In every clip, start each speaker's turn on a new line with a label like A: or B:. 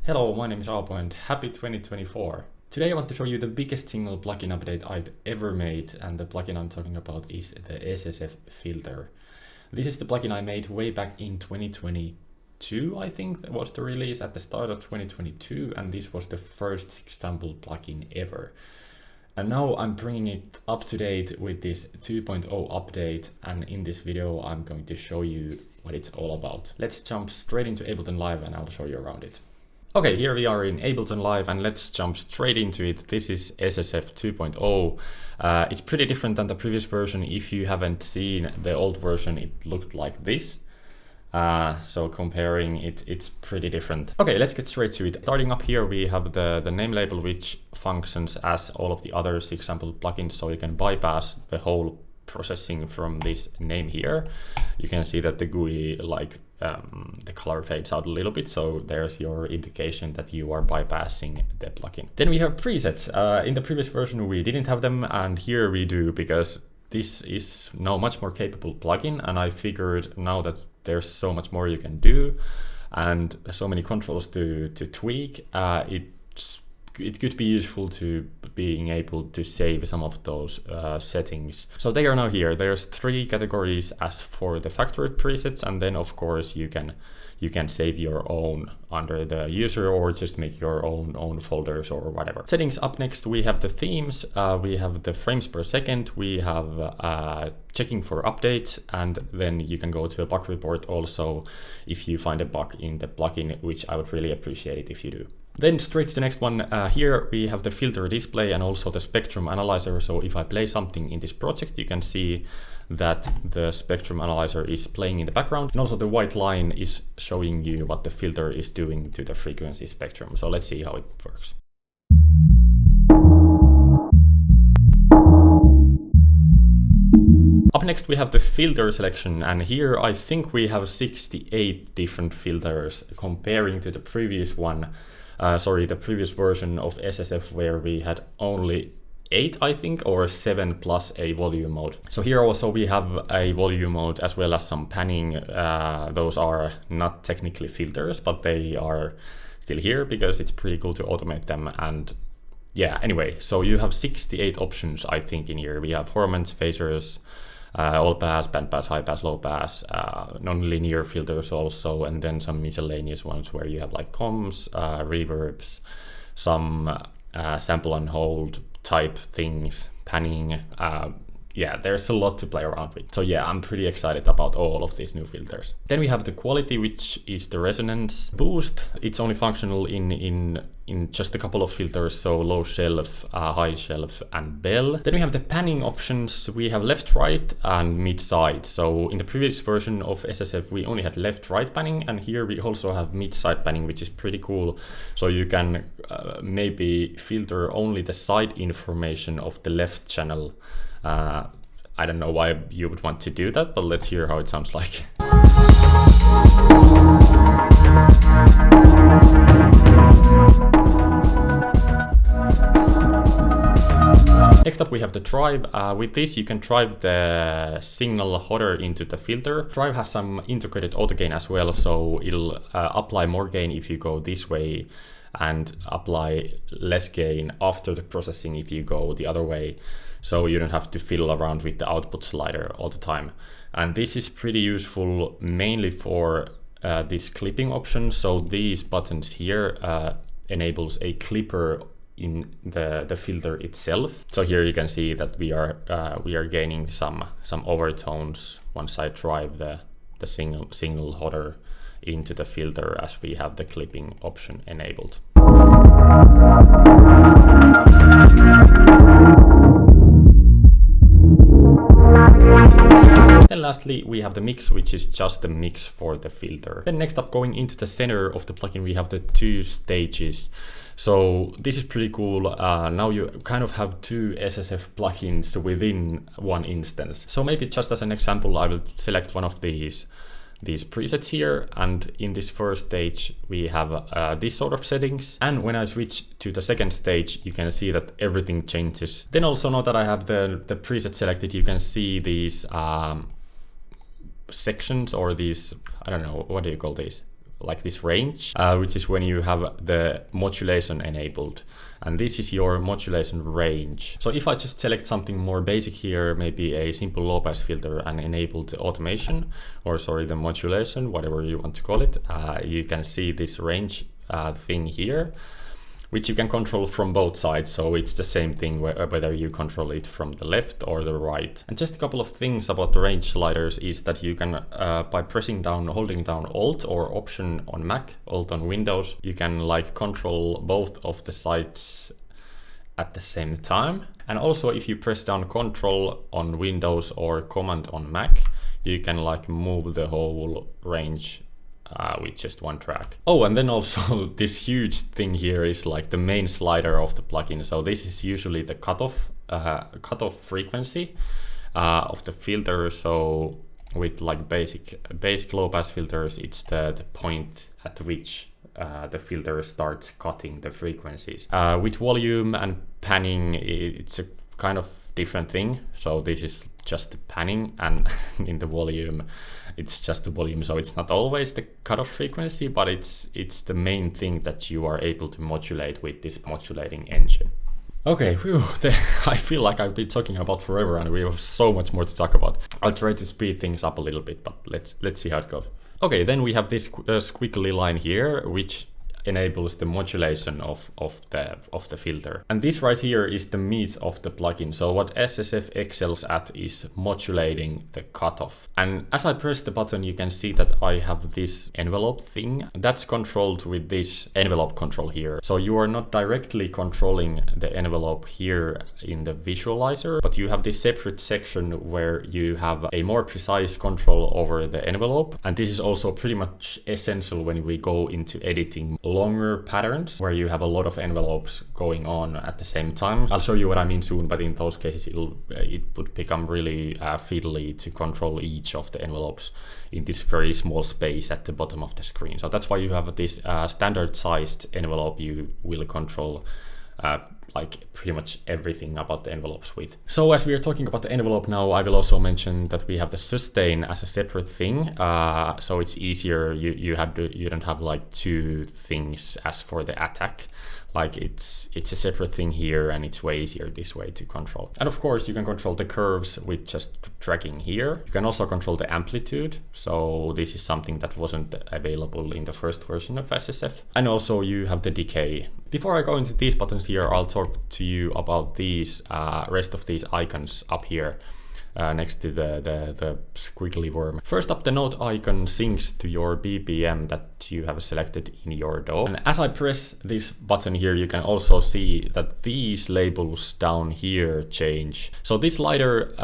A: Hello, my name is Aapo and happy 2024. Today I want to show you the biggest single plugin update I've ever made, and the plugin I'm talking about is the SSF filter. This is the plugin I made way back in 2022, I think that was the release at the start of 2022, and this was the first example plugin ever. And now I'm bringing it up to date with this 2.0 update, and in this video I'm going to show you what it's all about. Let's jump straight into Ableton Live and I'll show you around it. Okay, here we are in Ableton Live and let's jump straight into it. This is SSF 2.0. It's pretty different than the previous version. If you haven't seen the old version, it looked like this. So comparing it, it's pretty different. Okay, let's get straight to it. Starting up here, we have the name label, which functions as all of the other example plugins, so you can bypass the whole processing from this name here. You can see that the GUI, the color fades out a little bit, so there's your indication that you are bypassing the plugin. Then we have presets. In the previous version we didn't have them, and here we do, because this is now much more capable plugin, and I figured now that there's so much more you can do and so many controls to tweak, it could be useful to being able to save some of those settings. So they are now here. There's 3 categories as for the factory presets, and then of course you can save your own under the user or just make your own folders or whatever. Settings up next, we have the themes, we have the frames per second, we have checking for updates, and then you can go to a bug report also if you find a bug in the plugin, which I would really appreciate it if you do. Then straight to the next one, here we have the filter display and also the spectrum analyzer. So if I play something in this project, you can see that the spectrum analyzer is playing in the background. And also the white line is showing you what the filter is doing to the frequency spectrum. So let's see how it works. Up next we have the filter selection, and here I think we have 68 different filters comparing to the previous one. The previous version of SSF where we had only 8, I think, or 7 plus a volume mode. So here also we have a volume mode as well as some panning. Those are not technically filters, but they are still here because it's pretty cool to automate them. And yeah, anyway, so you have 68 options, I think, in here. We have formants, phasers, all pass, band pass, high pass, low pass, non-linear filters also, and then some miscellaneous ones where you have like comms, reverbs, some sample and hold type things, panning. Yeah, there's a lot to play around with. So yeah, I'm pretty excited about all of these new filters. Then we have the quality, which is the resonance boost. It's only functional in just a couple of filters, so low shelf, high shelf, and bell. Then we have the panning options. We have left, right, and mid side. So in the previous version of SSF, we only had left, right panning, and here we also have mid side panning, which is pretty cool. So you can maybe filter only the side information of the left channel. I don't know why you would want to do that, but let's hear how it sounds like. Next up we have the drive. With this you can drive the signal hotter into the filter. Drive has some integrated auto gain as well, so it'll apply more gain if you go this way and apply less gain after the processing if you go the other way. So you don't have to fiddle around with the output slider all the time. And this is pretty useful mainly for this clipping option. So these buttons here enables a clipper in the filter itself. So here you can see that we are gaining some overtones once I drive the signal hotter into the filter as we have the clipping option enabled. Then lastly, we have the mix, which is just the mix for the filter. Then next up, going into the center of the plugin, we have the 2 stages. So this is pretty cool. Now you kind of have 2 SSF plugins within one instance. So maybe just as an example, I will select one of these presets here, and in this first stage we have this sort of settings, and when I switch to the second stage you can see that everything changes. Then also now that I have the preset selected, you can see these sections, or these, I don't know, what do you call these, like this range, which is when you have the modulation enabled. And this is your modulation range. So if I just select something more basic here, maybe a simple low pass filter and enable the automation, or sorry, the modulation, whatever you want to call it, you can see this range thing here, which you can control from both sides. So it's the same thing whether you control it from the left or the right. And just a couple of things about the range sliders is that you can, by pressing down, holding down Alt or Option on Mac, Alt on Windows, you can like control both of the sides at the same time. And also if you press down Control on Windows or Command on Mac, you can like move the whole range with just one track. Oh, and then also this huge thing here is like the main slider of the plugin. So this is usually the cutoff frequency of the filter. So with like basic low pass filters, it's the point at which the filter starts cutting the frequencies. With volume and panning, it's a kind of different thing. So this is just the panning, and in the volume it's just the volume, so it's not always the cutoff frequency, but it's the main thing that you are able to modulate with this modulating engine. Okay, I feel like I've been talking about forever and we have so much more to talk about. I'll try to speed things up a little bit, but let's see how it goes. Okay, then we have this squiggly line here, which enables the modulation of the filter. And this right here is the meat of the plugin. So what SSF excels at is modulating the cutoff. And as I press the button, you can see that I have this envelope thing that's controlled with this envelope control here. So you are not directly controlling the envelope here in the visualizer, but you have this separate section where you have a more precise control over the envelope. And this is also pretty much essential when we go into editing longer patterns where you have a lot of envelopes going on at the same time. I'll show you what I mean soon, but in those cases it would become really fiddly to control each of the envelopes in this very small space at the bottom of the screen. So that's why you have this standard sized envelope you will control like pretty much everything about the envelopes with. So as we are talking about the envelope now, I will also mention that we have the sustain as a separate thing. So it's easier. You don't have like two things as for the attack. Like it's a separate thing here, and it's way easier this way to control. And of course you can control the curves with just dragging here. You can also control the amplitude. So this is something that wasn't available in the first version of SSF. And also you have the decay. Before I go into these buttons here, I'll talk to you about these rest of these icons up here. Next to the squiggly worm. First up, the note icon syncs to your BPM that you have selected in your DAW. And as I press this button here, you can also see that these labels down here change. So this slider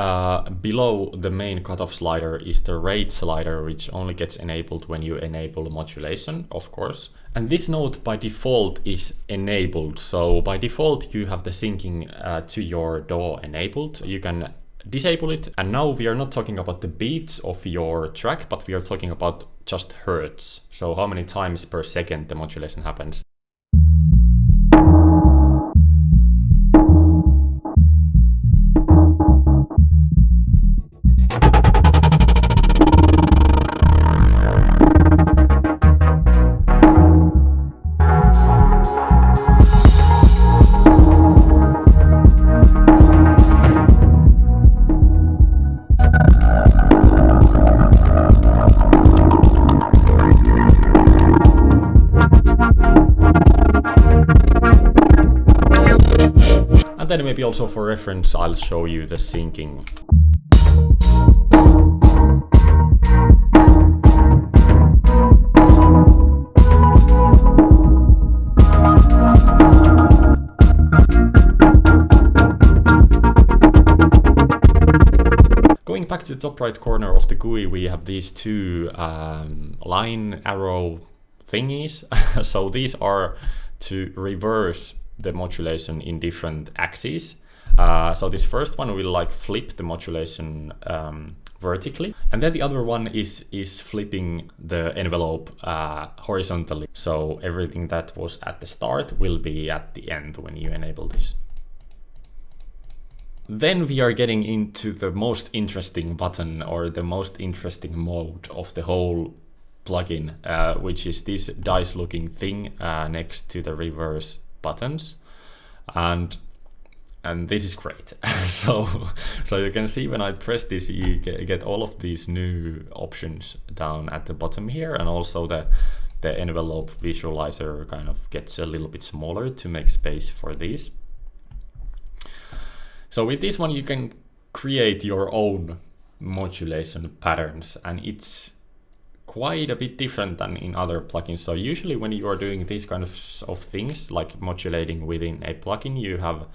A: below the main cutoff slider is the rate slider, which only gets enabled when you enable modulation, of course. And this note by default is enabled. So by default, you have the syncing to your DAW enabled. You can disable it. And now we are not talking about the beats of your track, but we are talking about just hertz. So how many times per second the modulation happens. Then maybe also for reference, I'll show you the syncing. Going back to the top right corner of the GUI, we have these two line arrow thingies. So these are to reverse the modulation in different axes. So this first one will like flip the modulation vertically, and then the other one is flipping the envelope horizontally. So everything that was at the start will be at the end when you enable this. Then we are getting into the most interesting button, or the most interesting mode of the whole plugin, which is this dice looking thing next to the reverse buttons, and this is great. so you can see when I press this, you get all of these new options down at the bottom here, and also the envelope visualizer kind of gets a little bit smaller to make space for these. So with this one you can create your own modulation patterns, and it's quite a bit different than in other plugins. So usually when you are doing these kind of things like modulating within a plugin, you have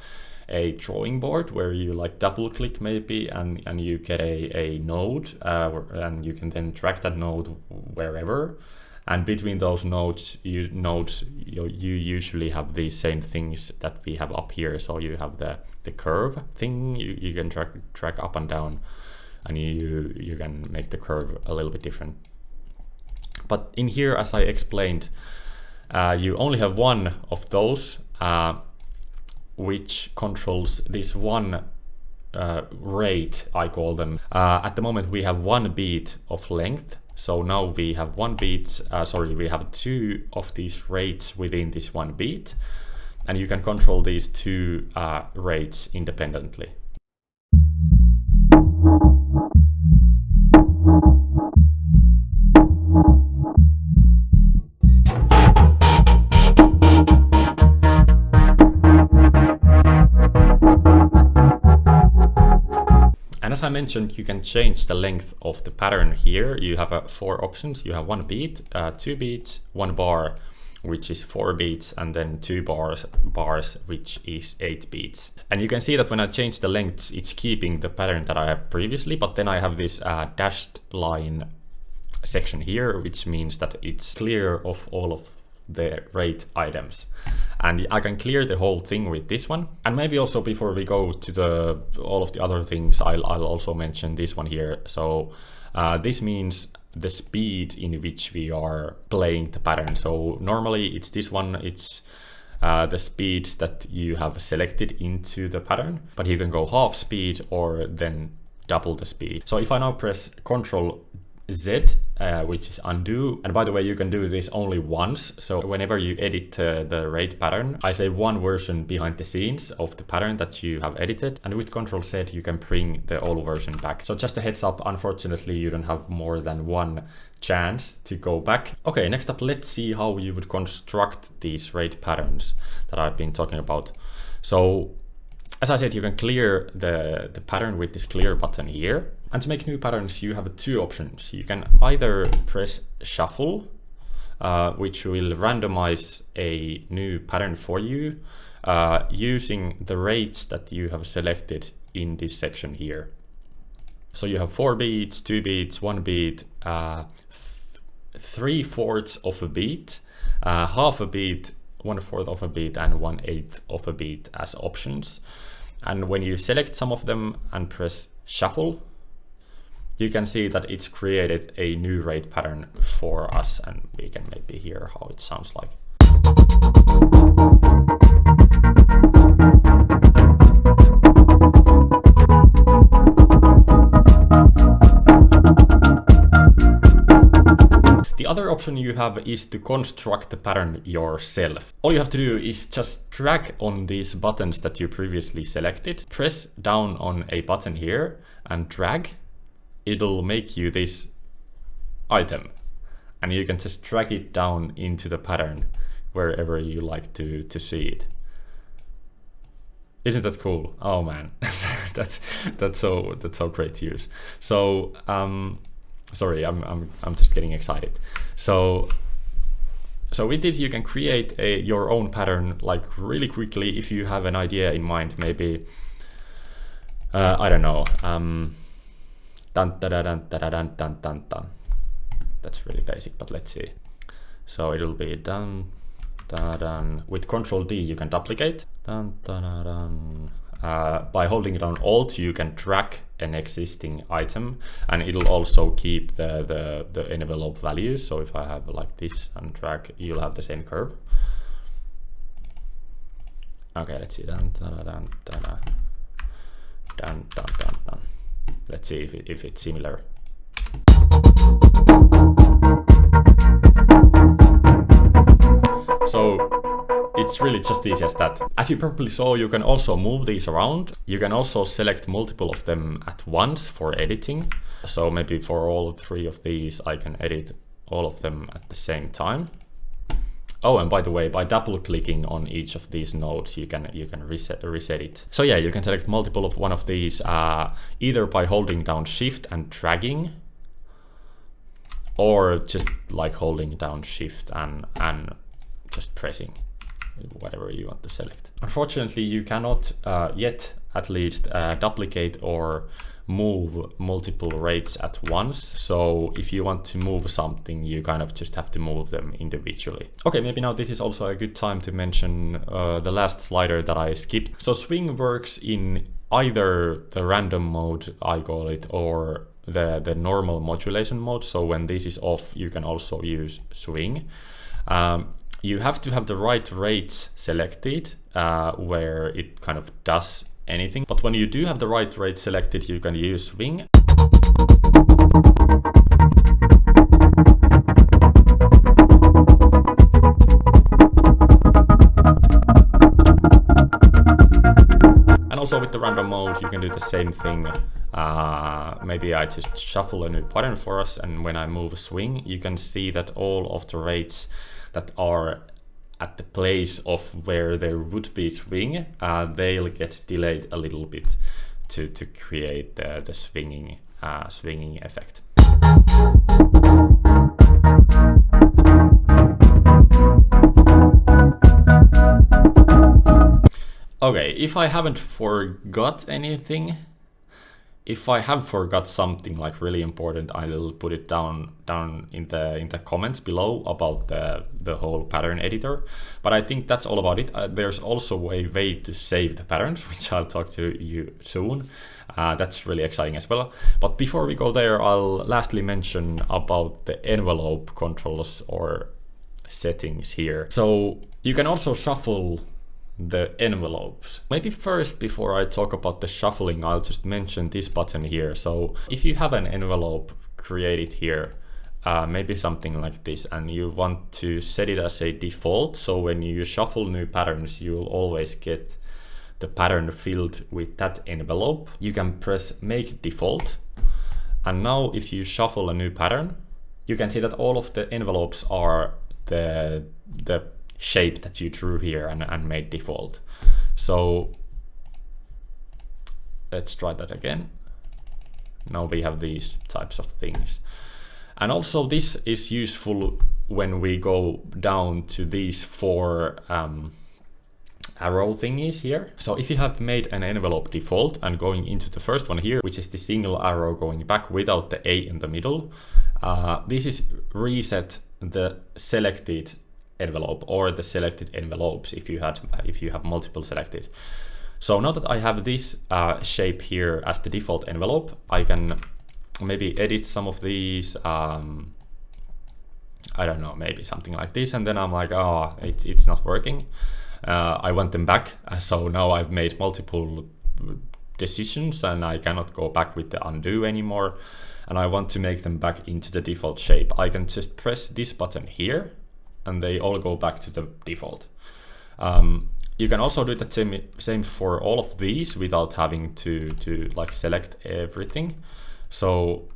A: a drawing board where you like double click maybe and you get a node, and you can then drag that node wherever. And between those nodes, you usually have the same things that we have up here. So you have the curve thing, you can drag up and down, and you can make the curve a little bit different. But in here, as I explained, you only have one of those, which controls this one rate, I call them. At the moment, we have 1 beat of length. So now we have we have 2 of these rates within this 1 beat, and you can control these 2 rates independently. And as I mentioned, you can change the length of the pattern here. You have 4 options. You have 1 beat, 2 beats, 1 bar, which is 4 beats, and then 2 bars, which is 8 beats. And you can see that when I change the lengths, it's keeping the pattern that I had previously, but then I have this dashed line section here, which means that it's clear of all of the rate items, and I can clear the whole thing with this one. And maybe also before we go to all of the other things, I'll also mention this one here. So this means the speed in which we are playing the pattern. So normally it's this one, it's the speeds that you have selected into the pattern, but you can go half speed or then double the speed. So if I now press Ctrl Z, which is undo, and by the way, you can do this only once. So whenever you edit the rate pattern, I save one version behind the scenes of the pattern that you have edited, and with Ctrl Z you can bring the old version back. So just a heads up, unfortunately you don't have more than one chance to go back. Okay, next up, let's see how you would construct these rate patterns that I've been talking about. So as I said, you can clear the pattern with this clear button here. And to make new patterns, you have 2 options. You can either press shuffle, which will randomize a new pattern for you using the rates that you have selected in this section here. So you have 4 beats, 2 beats, 1 beat, 3/4 of a beat, half a beat, 1/4 of a beat, and 1/8 of a beat as options. And when you select some of them and press shuffle, you can see that it's created a new rate pattern for us, and we can maybe hear how it sounds like. The other option you have is to construct the pattern yourself. All you have to do is just drag on these buttons that you previously selected, press down on a button here and drag. It'll make you this item, and you can just drag it down into the pattern wherever you like to see it. Isn't that cool? Oh man, that's so great to use. So sorry, I'm just getting excited. So with this you can create your own pattern like really quickly if you have an idea in mind. Maybe I don't know. Dun, dun, dun, dun, dun, dun, dun, dun. That's really basic, but let's see. So it'll be dun, dun, dun. With Ctrl D you can duplicate. Dun, dun, dun, dun. By holding it on Alt you can drag an existing item, and it'll also keep the envelope values. So if I have like this and drag, you'll have the same curve. Okay, let's see. Dun, dun, dun, dun, dun. Dun, dun, dun, dun. Let's see if it's similar. So it's really just easy as that. As you probably saw, you can also move these around. You can also select multiple of them at once for editing. So maybe for all 3 of these, I can edit all of them at the same time. Oh, and by the way, by double clicking on each of these nodes, you can reset it. So yeah, you can select multiple of one of these either by holding down Shift and dragging, or just like holding down Shift and just pressing whatever you want to select. Unfortunately, you cannot yet at least duplicate or move multiple rates at once. So if you want to move something, you kind of just have to move them individually. Okay, maybe now this is also a good time to mention the last slider that I skipped. So swing works in either the random mode, I call it, or the normal modulation mode. So when this is off, you can also use swing. You have to have the right rates selected where it kind of does anything. But when you do have the right rate selected, you can use swing. And also with the random mode, you can do the same thing. Maybe I just shuffle a new pattern for us, and when I move a swing, you can see that all of the rates that are at the place of where there would be swing, they'll get delayed a little bit to create the swinging effect. Okay, if I haven't forgot anything, if I have forgot something like really important, I will put it down in the comments below about the whole pattern editor. But I think that's all about it. There's also a way to save the patterns, which I'll talk to you soon. That's really exciting as well. But before we go there, I'll lastly mention about the envelope controls or settings here. So you can also shuffle the envelopes. Maybe first, before I talk about the shuffling, I'll just mention this button here. So if you have an envelope created here, maybe something like this, and you want to set it as a default, so when you shuffle new patterns, you'll always get the pattern filled with that envelope. You can press make default, and now if you shuffle a new pattern, you can see that all of the envelopes are the shape that you drew here and made default. So let's try that again. Now we have these types of things. And also this is useful when we go down to these 4 arrow thingies here. So if you have made an envelope default and going into the first one here, which is the single arrow going back without the A in the middle, this is reset the selected envelope or the selected envelopes if you have multiple selected. So now that I have this shape here as the default envelope, I can maybe edit some of these. I don't know, maybe something like this, and then I'm like, oh, it's not working. I want them back. So now I've made multiple decisions and I cannot go back with the undo anymore, and I want to make them back into the default shape. I can just press this button here and they all go back to the default. You can also do the same for all of these without having to like select everything. So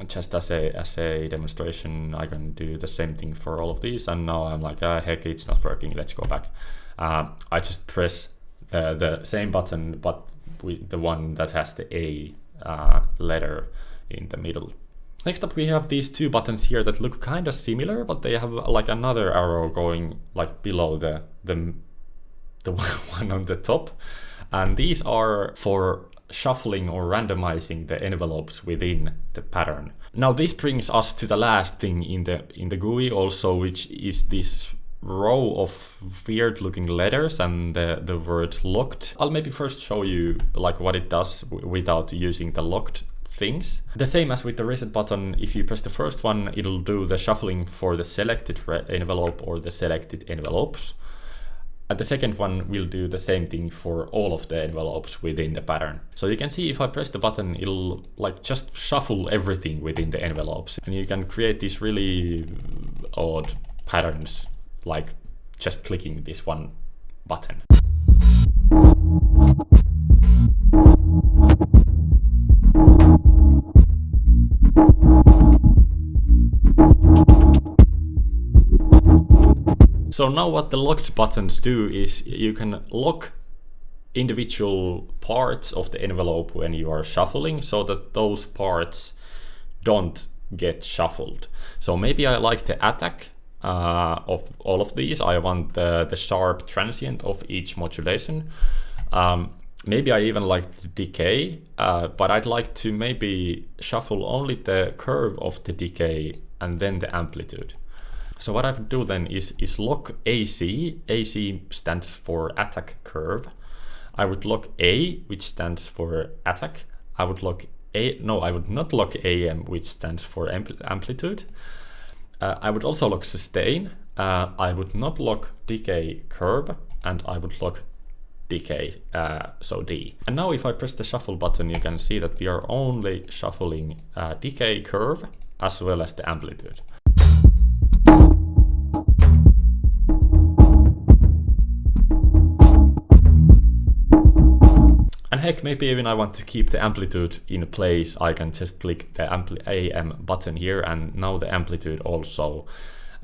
A: just as a demonstration, I can do the same thing for all of these, and now I'm like, heck, it's not working, let's go back. I just press the same button but with the one that has the A letter in the middle. Next up, we have these 2 buttons here that look kind of similar, but they have like another arrow going like below the one on the top. And these are for shuffling or randomizing the envelopes within the pattern. Now this brings us to the last thing in the GUI also, which is this row of weird looking letters and the word locked. I'll maybe first show you like what it does without using the locked things. The same as with the reset button, if you press the first one, it'll do the shuffling for the selected envelope or the selected envelopes. And the second one will do the same thing for all of the envelopes within the pattern. So you can see if I press the button, it'll like just shuffle everything within the envelopes. And you can create these really odd patterns like just clicking this one button. So now what the locked buttons do is you can lock individual parts of the envelope when you are shuffling so that those parts don't get shuffled. So maybe I like the attack of all of these. I want the sharp transient of each modulation. Maybe I even like the decay, but I'd like to maybe shuffle only the curve of the decay and then the amplitude. So what I would do then is lock AC. AC stands for attack curve. I would lock A, which stands for attack. I would lock I would not lock AM, which stands for amplitude. I would also lock sustain. I would not lock decay curve, and I would lock decay, so D. And now if I press the shuffle button, you can see that we are only shuffling decay curve as well as the amplitude. And heck, maybe even I want to keep the amplitude in place. I can just click the AM button here, and now the amplitude also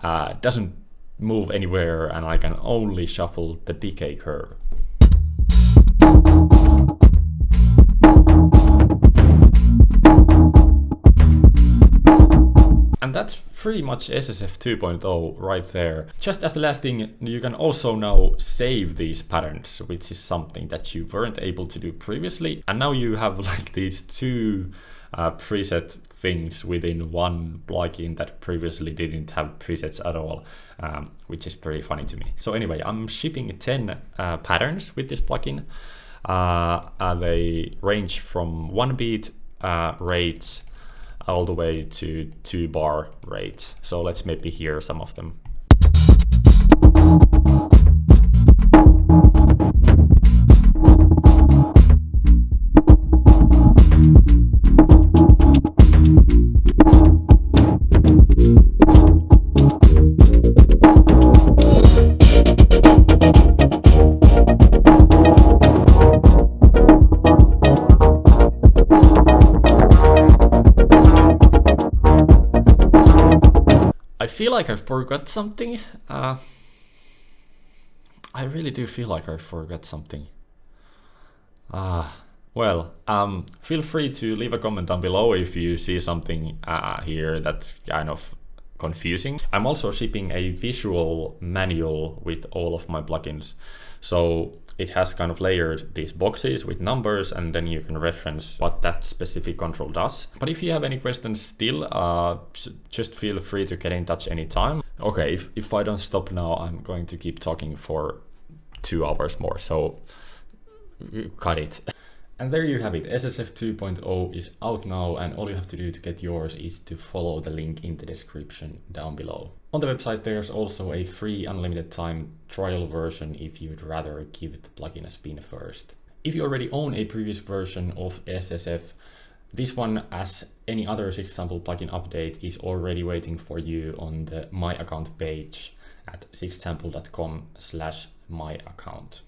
A: doesn't move anywhere, and I can only shuffle the decay curve. And that's pretty much SSF 2.0 right there. Just as the last thing, you can also now save these patterns, which is something that you weren't able to do previously. And now you have like these two preset things within one plugin that previously didn't have presets at all, which is pretty funny to me. So anyway, I'm shipping 10 patterns with this plugin. They range from 1-beat rates all the way to 2-bar rates. So let's maybe hear some of them. I feel like I forgot something. I really do feel like I forgot something. Well, feel free to leave a comment down below if you see something here that's kind of confusing. I'm also shipping a visual manual with all of my plugins. So it has kind of layered these boxes with numbers, and then you can reference what that specific control does. But if you have any questions still, just feel free to get in touch anytime. Okay, if I don't stop now, I'm going to keep talking for 2 hours more, so cut it. And there you have it, SSF 2.0 is out now, and all you have to do to get yours is to follow the link in the description down below. On the website there's also a free unlimited time trial version if you'd rather give the plugin a spin first. If you already own a previous version of SSF, this one, as any other 6th-sample plugin update, is already waiting for you on the My Account page at 6thsample.com/myaccount.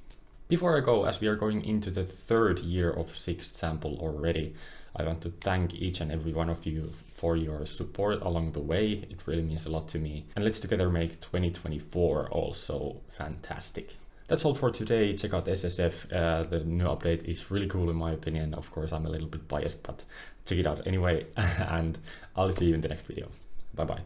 A: Before I go, as we are going into the 3rd year of 6th Sample already, I want to thank each and every one of you for your support along the way. It really means a lot to me. And let's together make 2024 also fantastic. That's all for today. Check out SSF. The new update is really cool in my opinion. Of course, I'm a little bit biased, but check it out anyway. And I'll see you in the next video. Bye bye.